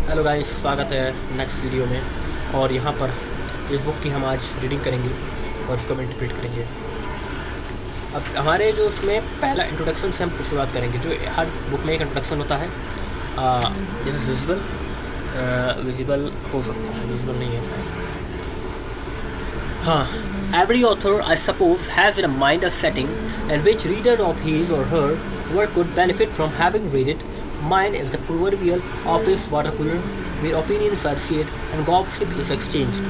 Hello guys, स्वागत है next video में। और यहाँ पर इस बुक की हम आज रीडिंग करेंगे और इसको हम इंटरप्रेट करेंगे। अब हमारे जो उसमें पहला इंट्रोडक्शन से हम शुरुआत करेंगे। जो हर बुक में एक इंट्रोडक्शन होता है। दिस इज़ विजिबल हो सकता है, विजिबल नहीं है शायद। हाँ, every author I suppose has in mind a setting in which reader of his or her work could benefit from having read it. Mine is the proverbial office water cooler where opinions are shared and gossip is exchanged.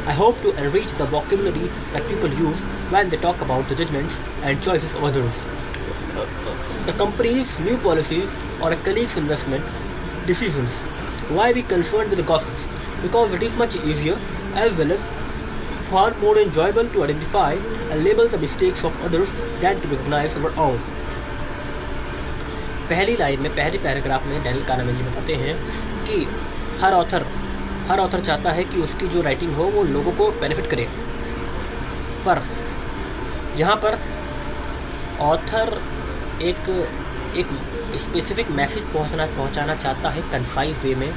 I hope to enrich the vocabulary that people use when they talk about the judgments and choices of others. The company's new policies or a colleague's investment decisions. Why be concerned with the gossips? Because it is much easier as well as far more enjoyable to identify and label the mistakes of others than to recognize our own. पहली line में, पहले paragraph में Daniel कानमैन जी बताते हैं कि हर author चाहता है कि उसकी जो राइटिंग हो वो लोगों को बेनिफिट करे। पर यहाँ पर ऑथर एक स्पेसिफिक मैसेज पहुँचाना चाहता है कंसाइज वे में,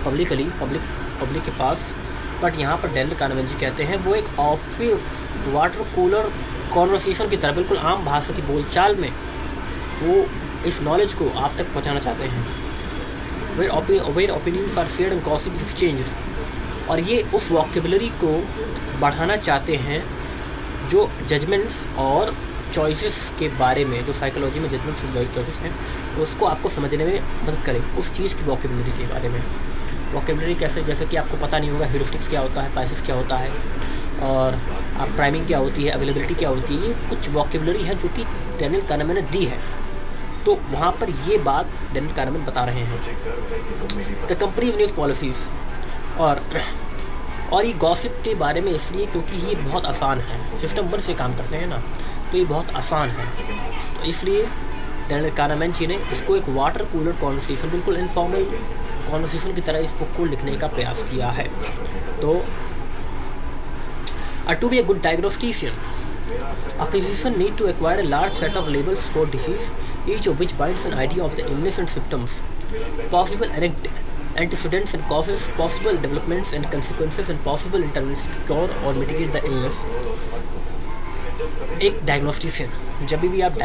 पब्लिक के पास। बट यहाँ पर डैनियल कानमैन जी कहते हैं वो एक ऑफिस वाटर कूलर कॉन्वर्सेशन की तरह बिल्कुल आम भाषा की बोलचाल में वो इस नॉलेज को आप तक पहुँचाना चाहते हैं। Where opinions are shared and gossip is exchanged. और ये उस वोकेबुलरी को बढ़ाना चाहते हैं जो जजमेंट्स और चॉइसेस के बारे में, जो साइकोलॉजी में जजमेंट्स और चॉइसेस हैं, उसको आपको समझने में मदद करें। उस चीज़ की वोकेबुलरी के बारे में। वोकेबुलरी कैसे, जैसे कि आपको पता नहीं होगा ह्यूरिस्टिक्स क्या होता है, बायसेस क्या होता है, और आप प्राइमिंग क्या होती है, अवेलेबिलिटी क्या होती है। ये कुछ वोकेबुलरी है जो कि डैनियल कानमैन ने दी है। तो वहाँ पर ये बात डैनियल कानमैन बता रहे हैं। द कंपनीज न्यूज़ पॉलिसीज़ और ये गॉसिप के बारे में इसलिए क्योंकि ये बहुत आसान है। सिस्टम 1 से काम करते हैं ना, तो ये बहुत आसान है। तो इसलिए डैनियल कानमैन जी ने इसको एक वाटर कूलर कॉन्वर्सेशन, बिल्कुल इनफॉर्मल कॉन्वर्सेशन की तरह इस बुक को लिखने का प्रयास किया है। तो to be a good diagnostician, a physician need to acquire a large set of labels for disease, each of which binds an idea of the illness and symptoms, possible antecedents and causes, possible developments and consequences, and possible interventions to cure or mitigate the illness. एक डायग्नोस्टिशियन, जब भी आप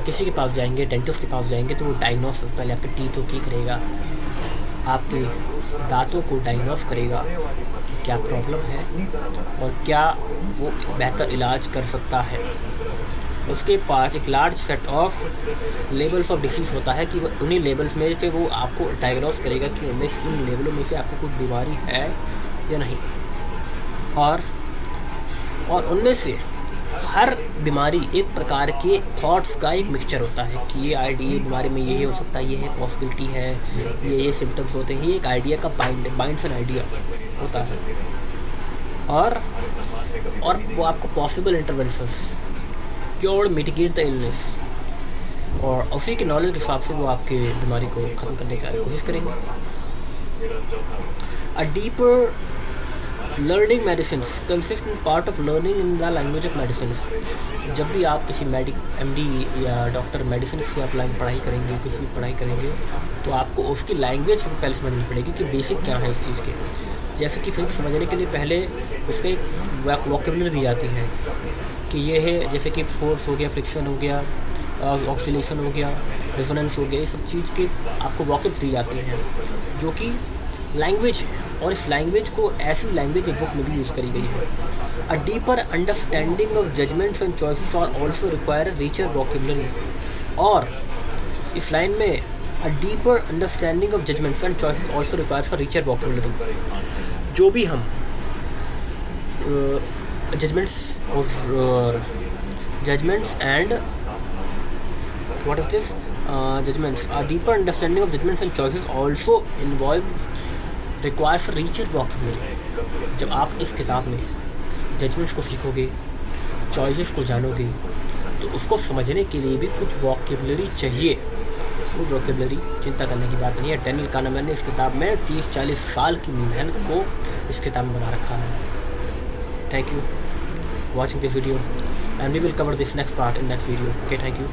किसी के पास जाएंगे, dentist के पास जाएंगे, तो वो डायग्नोसिस पहले आपके टीथों की करेगा, आपके दांतों को डायग्नोस करेगा कि क्या प्रॉब्लम है और क्या वो बेहतर इलाज कर सकता है। उसके पास एक large set of labels of disease होता है कि वो उन्हीं लेबल्स में से वो आपको डायग्नोस करेगा कि उन लेबलों में से आपको कुछ बीमारी है या नहीं। और उनमें से हर बीमारी एक प्रकार के थॉट्स का एक मिक्सचर होता है कि ये आइडिया, बीमारी में ये हो सकता है, ये है पॉसिबिलिटी है, ये सिम्टम्स होते हैं। ये एक आइडिया का बाइंड्स एन आइडिया होता है। और वो आपको possible interventions, cure, mitigate the illness, और उसी के नॉलेज के हिसाब से वो आपके बीमारी को ख़त्म करने की कोशिश करेंगे। A deeper learning medicine consistent part of learning in the language of medicine. जब भी आप किसी MD या डॉक्टर मेडिसिन से आप पढ़ाई करेंगे, किसी भी पढ़ाई करेंगे, तो आपको उसकी लैंग्वेज पहले समझनी पड़ेगी कि बेसिक क्या है इस चीज़ के। जैसे कि फिजिक्स समझने के लिए पहले उसका एक वोकेबुलरी दी जाती है कि ये है, जैसे कि फोर्स हो गया, फ्रिक्शन हो गया, ऑक्सीलेशन हो गया, रेजोनेंस हो गया, ये सब चीज़ के आपको वोकेब्स दी जाती हैं जो कि लैंग्वेज है। और इस लैंग्वेज को, ऐसी लैंग्वेज एक बुक में भी यूज़ करी गई है। A deeper understanding of judgments and choices are also require richer vocabulary. और इस लाइन में a deeper understanding of judgments and choices also requires a richer vocabulary. जो भी हम judgments and what is this judgments, a deeper understanding of judgments and choices also requires a richer vocabulary। जब आप इस किताब में judgements को सीखोगे, चॉइसेस को जानोगे, तो उसको समझने के लिए भी कुछ वोकेबुलरी चाहिए। वो वोकेबुलरी चिंता करने की बात नहीं है। डैनियल कानमैन ने इस किताब में 30-40 साल की मेहनत को इस किताब में बना रखा है। Thank you watching this video and we will cover this next part in next video. Okay, thank you.